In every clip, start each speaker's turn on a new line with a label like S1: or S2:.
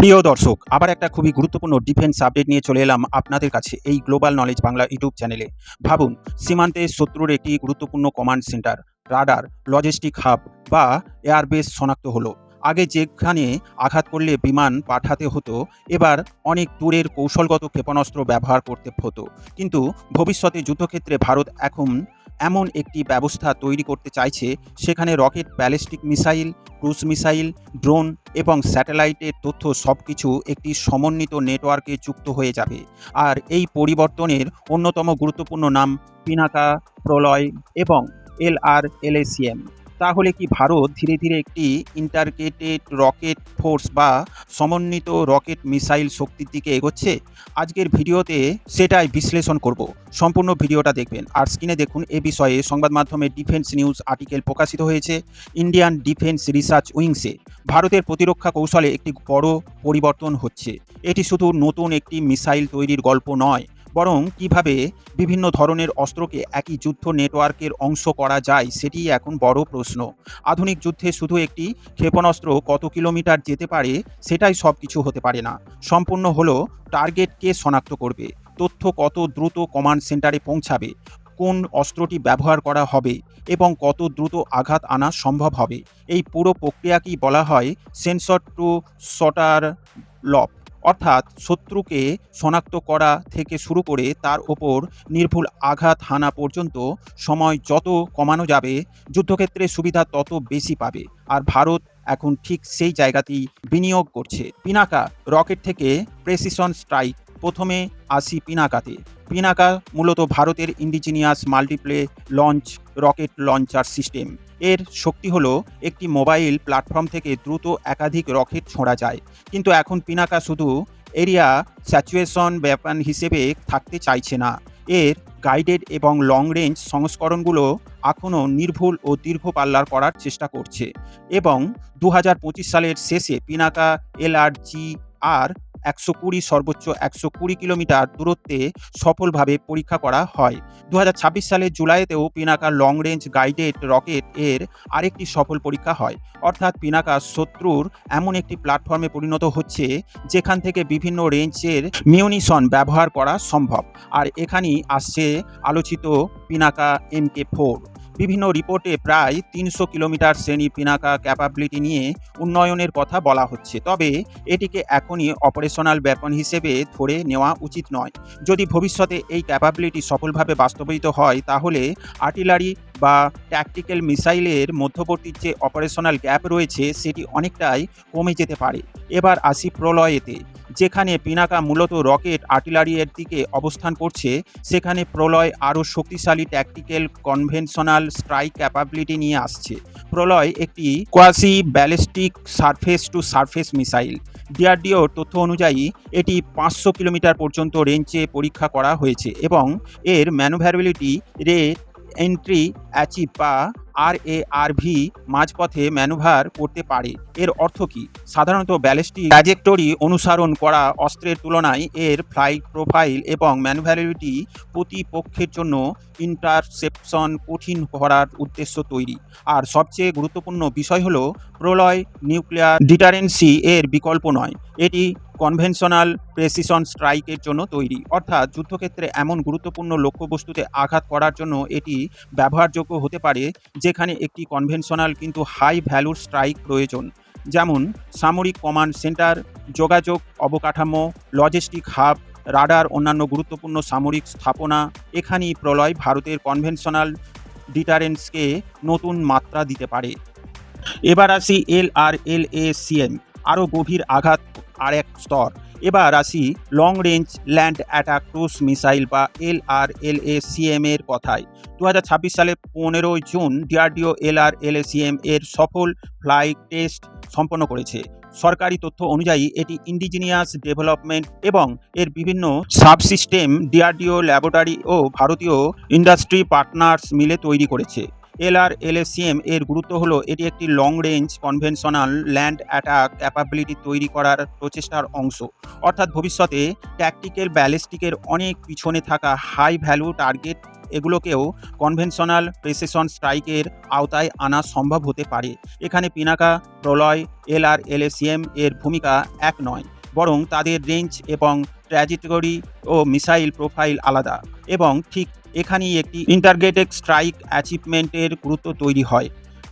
S1: প্রিয় দর্শক, আবার একটা খুবই গুরুত্বপূর্ণ ডিফেন্স আপডেট নিয়ে চলে এলাম আপনাদের কাছে এই গ্লোবাল নলেজ বাংলা ইউটিউব চ্যানেলে। ভাবুন, সীমান্তে শত্রুর একটি গুরুত্বপূর্ণ command centre, radar, logistic hub বা এয়ারবেস শনাক্ত হলো। আগে যেখানে আঘাত করলে বিমান পাঠাতে হতো, এবার অনেক দূরের কৌশলগত ক্ষেপণাস্ত্র ব্যবহার করতে হতো। কিন্তু ভবিষ্যতে যুদ্ধক্ষেত্রে ভারত এখন এমন একটি ব্যবস্থা তৈরি করতে চাইছে, সেখানে rocket, ballistic missile, cruise missile, drone এবং স্যাটেলাইটের তথ্য সবকিছু একটি সমন্বিত নেটওয়ার্কে যুক্ত হয়ে যাবে। আর এই পরিবর্তনের অন্যতম গুরুত্বপূর্ণ নাম পিনাকা, প্রলয় এবং LRLACM। তাহলে কি ভারত ধীরে ধীরে একটি ইন্টারগ্রেটেড রকেট ফোর্স বা সমন্বিত রকেট মিসাইল শক্তির দিকে এগোচ্ছে? আজকের ভিডিওতে সেটাই বিশ্লেষণ করব। সম্পূর্ণ ভিডিওটা দেখবেন। আর স্ক্রিনে দেখুন, এ বিষয়ে সংবাদ মাধ্যমে ডিফেন্স নিউজ আর্টিকেল প্রকাশিত হয়েছে। ইন্ডিয়ান ডিফেন্স রিসার্চ উইংসে ভারতের প্রতিরক্ষা কৌশলে একটি বড় পরিবর্তন হচ্ছে। এটি শুধু নতুন একটি মিসাইল তৈরির গল্প নয়, বরং কিভাবে বিভিন্ন ধরনের অস্ত্রকে একই যুদ্ধ নেটওয়ার্কের অংশ করা যায় সেটিই এখন বড় প্রশ্ন। আধুনিক যুদ্ধে শুধু একটি ক্ষেপণাস্ত্র কত কিলোমিটার যেতে পারে সেটাই সব কিছু হতে পারে না। সম্পূর্ণ হলো টার্গেটকে শনাক্ত করবে, তথ্য কত দ্রুত কমান্ড সেন্টারে পৌঁছাবে, কোন অস্ত্রটি ব্যবহার করা হবে এবং কত দ্রুত আঘাত আনা সম্ভব হবে। এই পুরো প্রক্রিয়াকেই বলা হয় সেন্সর টু শটার লপ, অর্থাৎ শত্রুকে শনাক্ত করা থেকে শুরু করে তার ওপর নির্ভুল আঘাত হানা পর্যন্ত সময় যত কমানো যাবে, যুদ্ধক্ষেত্রে সুবিধা তত বেশি পাবে। আর ভারত এখন ঠিক সেই জায়গাতেই বিনিয়োগ করছে। পিনাকা রকেট থেকে প্রেসিশন স্ট্রাইক। প্রথমে আসি পিনাকাতে। পিনাকা মূলত ভারতের indigenous multiplay launch rocket launcher system. এর শক্তি হলো একটি মোবাইল প্ল্যাটফর্ম থেকে দ্রুত একাধিক রকেট ছোঁড়া যায়। কিন্তু এখন পিনাকা শুধু এরিয়া স্যাচুয়েশন ওয়েপন হিসেবে থাকতে চাইছে না। এর গাইডেড এবং লং রেঞ্জ সংস্করণগুলো এখনও নির্ভুল ও দীর্ঘ পাল্লার করার চেষ্টা করছে। এবং 2025 সালের শেষে পিনাকা LRGR 120 সর্বোচ্চ 120 কিলোমিটার দূরত্বে সফলভাবে পরীক্ষা করা হয়। 2026 সালের জুলাইতেও Pinaka long range guided rocket এর আরেকটি সফল পরীক্ষা হয়। অর্থাৎ পিনাকা শত্রুর এমন একটি প্ল্যাটফর্মে পরিণত হচ্ছে যেখান থেকে বিভিন্ন রেঞ্জের মিউনিশন ব্যবহার করা সম্ভব। আর এখানেই আসছে আলোচিত পিনাকা MK4। বিভিন্ন রিপোর্টে প্রায় 300 কিলোমিটার শ্রেণী পিনাকা ক্যাপাবিলিটি নিয়ে উন্নয়নের কথা বলা হচ্ছে, তবে এটিকে এখনই অপারেশনাল ওয়েপন হিসেবে ধরে নেওয়া উচিত নয়। যদি ভবিষ্যতে এই ক্যাপাবিলিটি সফলভাবে বাস্তবায়িত হয়, তাহলে আর্টিলারি বা ট্যাকটিক্যাল মিসাইলের মধ্যবর্তী যে অপারেশনাল গ্যাপ রয়েছে সেটি অনেকটাই কমে যেতে পারে। এবার আসি প্রলয়েতে। যেখানে পিনাকা মূলত রকেট আর্টিলারির দিকে অবস্থান করছে, সেখানে প্রলয় আরও শক্তিশালী ট্যাকটিক্যাল কনভেনশনাল স্ট্রাইক ক্যাপাবিলিটি নিয়ে আসছে। প্রলয় একটি quasi ballistic surface to surface missile. ডিআরডিওর তথ্য অনুযায়ী এটি 500 কিলোমিটার পর্যন্ত রেঞ্জে পরীক্ষা করা হয়েছে এবং এর ম্যানুভারেবিলিটি রেট এন্ট্রি অ্যাচিভ বা RARV মাঝপথে ম্যানুভার করতে পারে। এর অর্থ কী? সাধারণত ব্যালিস্টিক ট্র্যাজেক্টরি অনুসরণ করা অস্ত্রের তুলনায় এর ফ্লাইট প্রোফাইল এবং ম্যানুভারেবিলিটি প্রতিপক্ষের জন্য ইন্টারসেপশন কঠিন করার উদ্দেশ্য তৈরি। আর সবচেয়ে গুরুত্বপূর্ণ বিষয় হলো প্রলয় নিউক্লিয়ার ডিটারেন্সি এর বিকল্প নয়। এটি কনভেনশনাল প্রেসিশন স্ট্রাইকের জন্য তৈরি, অর্থাৎ যুদ্ধক্ষেত্রে এমন গুরুত্বপূর্ণ লক্ষ্যবস্তুতে আঘাত করার জন্য এটি ব্যবহারযোগ্য হতে পারে যেখানে একটি কনভেনশনাল কিন্তু হাই ভ্যালুর স্ট্রাইক প্রয়োজন, যেমন সামরিক কমান্ড সেন্টার, যোগাযোগ অবকাঠামো, লজিস্টিক হাব, রাডার, অন্যান্য গুরুত্বপূর্ণ সামরিক স্থাপনা। এখানেই প্রলয় ভারতের কনভেনশনাল ডিটারেন্সকে নতুন মাত্রা দিতে পারে। এবার আসি LRLACM, আরও গভীর আঘাত আর এক স্তর। এবার আসি long range land attack cruise missile বা LRLACM এর কথায়। 2026 সালে 15 জুন ডিআরডিও LRLACM এর সফল ফ্লাইট টেস্ট সম্পন্ন করেছে। সরকারি তথ্য অনুযায়ী এটি ইন্ডিজিনিয়াস ডেভেলপমেন্ট এবং এর বিভিন্ন সাবসিস্টেম ডিআরডিও ল্যাবরেটরি ও ভারতীয় ইন্ডাস্ট্রি পার্টনার্স মিলে তৈরি করেছে। LRLACM এর গুরুত্ব হলো এটি একটি long range conventional land attack capability তৈরি করার প্রচেষ্টার অংশ। অর্থাৎ ভবিষ্যতে ট্যাকটিক্যাল ব্যালিস্টিকের অনেক পিছনে থাকা হাই ভ্যালু টার্গেট এগুলোকেও কনভেনশনাল প্রেসিশন স্ট্রাইকের আওতায় আনা সম্ভব হতে পারে। এখানে পিনাকা, প্রলয়, LRLACM এর ভূমিকা এক নয়। বরং তাদের রেঞ্জ এবং ট্র্যাজেক্টরি ও মিসাইল প্রোফাইল আলাদা। এবং ঠিক এখানেই একটি ইন্টারগ্রেটেড স্ট্রাইক অ্যাচিভমেন্টের গুরুত্ব তৈরি হয়।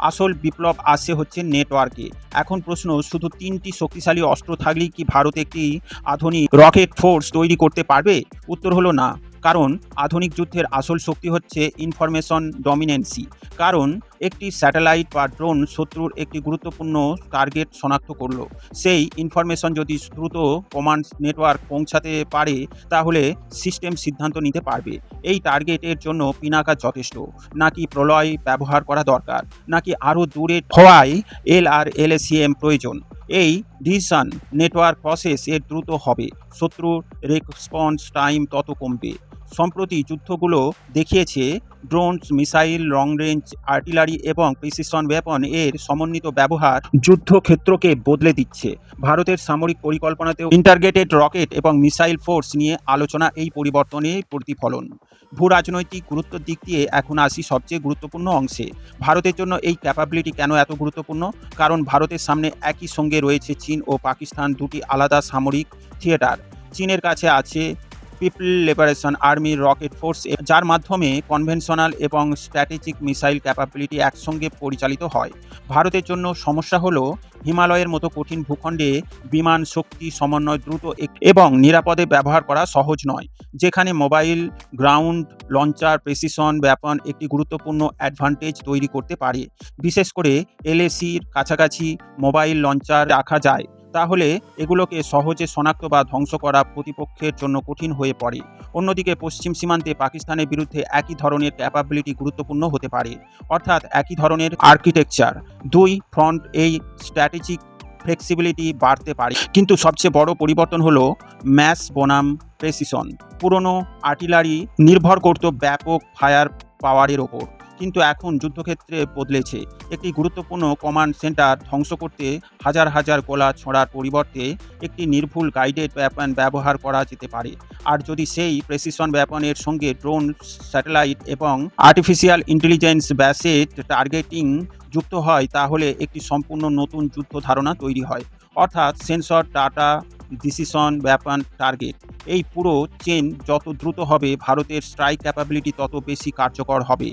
S1: আসল বিপ্লব আসে হচ্ছে নেটওয়ার্কে। এখন প্রশ্ন, শুধু 3টি শক্তিশালী অস্ত্র থাকলেই কি ভারত একটি আধুনিক রকেট ফোর্স তৈরি করতে পারবে? উত্তর হলো না। কারণ আধুনিক যুদ্ধের আসল শক্তি হচ্ছে ইনফরমেশন ডমিনেন্সি। কারণ একটি স্যাটেলাইট বা ড্রোন শত্রুর একটি গুরুত্বপূর্ণ টার্গেট শনাক্ত করলো, সেই ইনফরমেশন যদি দ্রুত কমান্ড নেটওয়ার্ক পৌঁছাতে পারে তাহলে সিস্টেম সিদ্ধান্ত নিতে পারবে এই টার্গেটের জন্য পিনাকা যথেষ্ট, নাকি প্রলয় ব্যবহার করা দরকার, নাকি আরও দূরে হওয়ায় LRLSAM প্রয়োজন। এই ডিসিশন নেটওয়ার্ক প্রসেস এর দ্রুত হবে, শত্রুর রেসপন্স টাইম তত কমবে। সম্প্রতি যুদ্ধগুলো দেখিয়েছে drone, missile, long range artillery এবং প্রিসিশন ওয়েপন এর সমন্বিত ব্যবহার যুদ্ধক্ষেত্রকে বদলে দিচ্ছে। ভারতের সামরিক পরিকল্পনাতেও ইন্টারগ্রেটেড রকেট এবং মিসাইল ফোর্স নিয়ে আলোচনা এই পরিবর্তনের প্রতিফলন। ভূ রাজনৈতিক গুরুত্বের দিক দিয়ে এখন আসি সবচেয়ে গুরুত্বপূর্ণ অংশে। ভারতের জন্য এই ক্যাপাবিলিটি কেন এত গুরুত্বপূর্ণ? কারণ ভারতের সামনে একই সঙ্গে রয়েছে চীন ও পাকিস্তান, দুটি আলাদা সামরিক থিয়েটার। চীনের কাছে আছে people liberation army rocket force, যার মাধ্যমে কনভেনশনাল এবং স্ট্র্যাটেজিক মিসাইল ক্যাপাবিলিটি একসঙ্গে পরিচালিত হয়। ভারতের জন্য সমস্যা হলো হিমালয়ের মতো কঠিন ভূখণ্ডে বিমান শক্তি সমন্বয় দ্রুত এবং নিরাপদে ব্যবহার করা সহজ নয়, যেখানে mobile ground launcher precision weapon একটি গুরুত্বপূর্ণ অ্যাডভান্টেজ তৈরি করতে পারে। বিশেষ করে LACর কাছাকাছি মোবাইল লঞ্চার রাখা যায়, তাহলে এগুলোকে সহজে শনাক্ত বা ধ্বংস করা প্রতিপক্ষের জন্য কঠিন হয়ে পড়ে। অন্যদিকে পশ্চিম সীমান্তে পাকিস্তানের বিরুদ্ধে একই ধরনের ক্যাপাবিলিটি গুরুত্বপূর্ণ হতে পারে, অর্থাৎ একই ধরনের আর্কিটেকচার। দুই ফ্রন্ট এই স্ট্র্যাটেজিক ফ্লেক্সিবিলিটি বাড়তে পারে। কিন্তু সবচেয়ে বড় পরিবর্তন হলো ম্যাস বনাম প্রেসিশন। পুরনো আর্টিলারি নির্ভর করত ব্যাপক ফায়ার পাওয়ারের ওপর, কিন্তু এখন যুদ্ধক্ষেত্রে বদলেছে। একটি গুরুত্বপূর্ণ কমান্ড সেন্টার ধ্বংস করতে হাজার হাজার গোলা ছোড়ার পরিবর্তে একটি নির্ভুল গাইডেড ওয়েপন ব্যবহার করা যেতে পারে। আর যদি সেই প্রেসিশন ওয়েপনের সঙ্গে ড্রোন, স্যাটেলাইট এবং আর্টিফিশিয়াল ইন্টেলিজেন্স বেসড টার্গেটিং যুক্ত হয়, তাহলে একটি সম্পূর্ণ নতুন যুদ্ধ ধারণা তৈরি হয়। অর্থাৎ sensor, data, decision, weapon, target, এই পুরো চেন যত দ্রুত হবে, ভারতের স্ট্রাইক ক্যাপাবিলিটি তত বেশি কার্যকর হবে।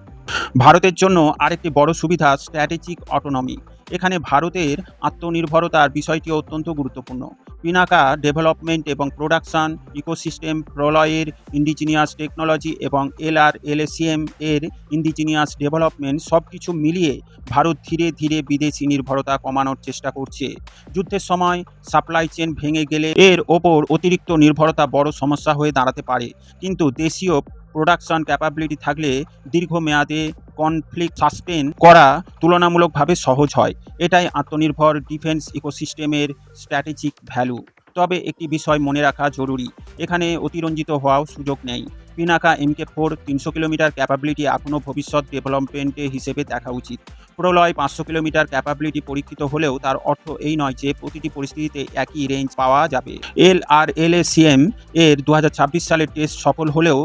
S1: ভারতের জন্য আরেকটি বড় সুবিধা স্ট্র্যাটেজিক অটোনমি। এখানে ভারতের আত্মনির্ভরতার বিষয়টি অত্যন্ত গুরুত্বপূর্ণ। পিনাকা ডেভেলপমেন্ট এবং প্রোডাকশন ইকোসিস্টেম, প্রলয়ের ইন্ডিজিনিয়াস টেকনোলজি এবং LRLSAM এর ইন্ডিজিনিয়াস ডেভেলপমেন্ট, সব কিছু মিলিয়ে ভারত ধীরে ধীরে বিদেশি নির্ভরতা কমানোর চেষ্টা করছে। যুদ্ধের সময় সাপ্লাই চেন ভেঙে গেলে এর ওপর অতিরিক্ত নির্ভরতা বড় সমস্যা হয়ে দাঁড়াতে পারে, কিন্তু দেশীয় প্রোডাকশন ক্যাপাবিলিটি থাকলে দীর্ঘমেয়াদে কনফ্লিক্ট সাস্টেন করা তুলনামূলকভাবে সহজ হয়। এটাই আত্মনির্ভর ডিফেন্স ইকোসিস্টেমের স্ট্র্যাটেজিক ভ্যালু। তবে একটি বিষয় মনে রাখা জরুরি, এখানে অতিরঞ্জিত হওয়ার সুযোগ নেই। পিনাকা MK4 300 কিলোমিটার ক্যাপাবিলিটি এখনও ভবিষ্যৎ ডেভেলপমেন্টে হিসেবে দেখা উচিত। প্রলয় 500 কিলোমিটার ক্যাপাবিলিটি পরীক্ষিত হলেও তার অর্থ এই নয় যে প্রতিটি পরিস্থিতিতে একই রেঞ্জ পাওয়া যাবে। LRLSAM এর 2026 সালের টেস্ট সফল হলেও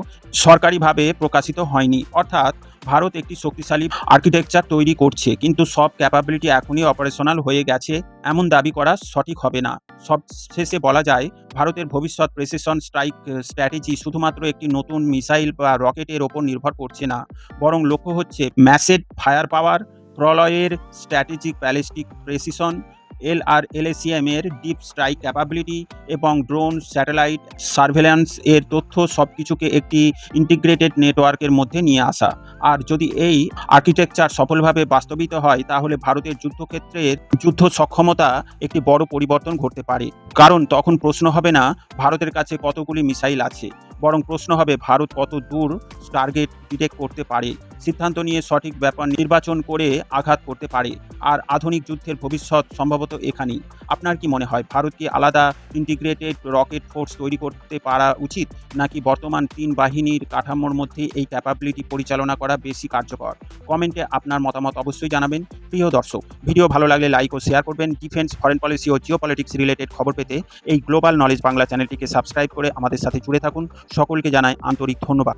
S1: সরকারিভাবে প্রকাশিত হয়নি। অর্থাৎ ভারত একটি শক্তিশালী আর্কিটেকচার তৈরি করছে, কিন্তু সব ক্যাপাবিলিটি এখনই অপারেশনাল হয়ে গেছে এমন দাবি করা সঠিক হবে না। সবশেষে বলা যায়, ভারতের ভবিষ্যৎ প্রেসিশন স্ট্রাইক স্ট্র্যাটেজি শুধুমাত্র একটি নতুন মিসাইল বা রকেটের ওপর নির্ভর করছে না, বরং লক্ষ্য হচ্ছে ম্যাসেড ফায়ার পাওয়ার, প্রলয়ের স্ট্র্যাটেজিক ব্যালিস্টিক প্রেসিশন, LRLSAM এর ডিপ স্ট্রাইক ক্যাপাবিলিটি এবং ড্রোন, স্যাটেলাইট সার্ভেলেন্স এর তথ্য, সব কিছুকে একটি ইন্টিগ্রেটেড নেটওয়ার্কের মধ্যে নিয়ে আসা। আর যদি এই আর্কিটেকচার সফলভাবে বাস্তবিত হয়, তাহলে ভারতের যুদ্ধক্ষেত্রের যুদ্ধ সক্ষমতা একটি বড় পরিবর্তন ঘটতে পারে। কারণ তখন প্রশ্ন হবে না ভারতের কাছে কতগুলি মিসাইল আছে, বরং প্রশ্ন হবে ভারত কত দূর টার্গেট ডিটেক্ট করতে পারে, সিদ্ধান্ত নিয়ে সঠিক ব্যাপার নির্বাচন করে আঘাত করতে পারে। আর আধুনিক যুদ্ধের ভবিষ্যৎ সম্ভবত এখানেই। আপনার কি মনে হয়, ভারত কি আলাদা ইন্টিগ্রেটেড রকেট ফোর্স তৈরি করতে পারা উচিত, নাকি বর্তমান 3 বাহিনীর কাঠামোর মধ্যে এই ক্যাপাবিলিটি পরিচালনা করা বেশি কার্যকর? কমেন্টে আপনার মতামত অবশ্যই জানাবেন। প্রিয় দর্শক, ভিডিও ভালো লাগলে লাইক ও শেয়ার করবেন। ডিফেন্স, ফরেন পলিসি ও জিওপলিটিক্স রিলেটেড খবর পেতে এই গ্লোবাল নলেজ বাংলা চ্যানেলটিকে সাবস্ক্রাইব করে আমাদের সাথে জুড়ে থাকুন। সকলকে জানাই আন্তরিক ধন্যবাদ।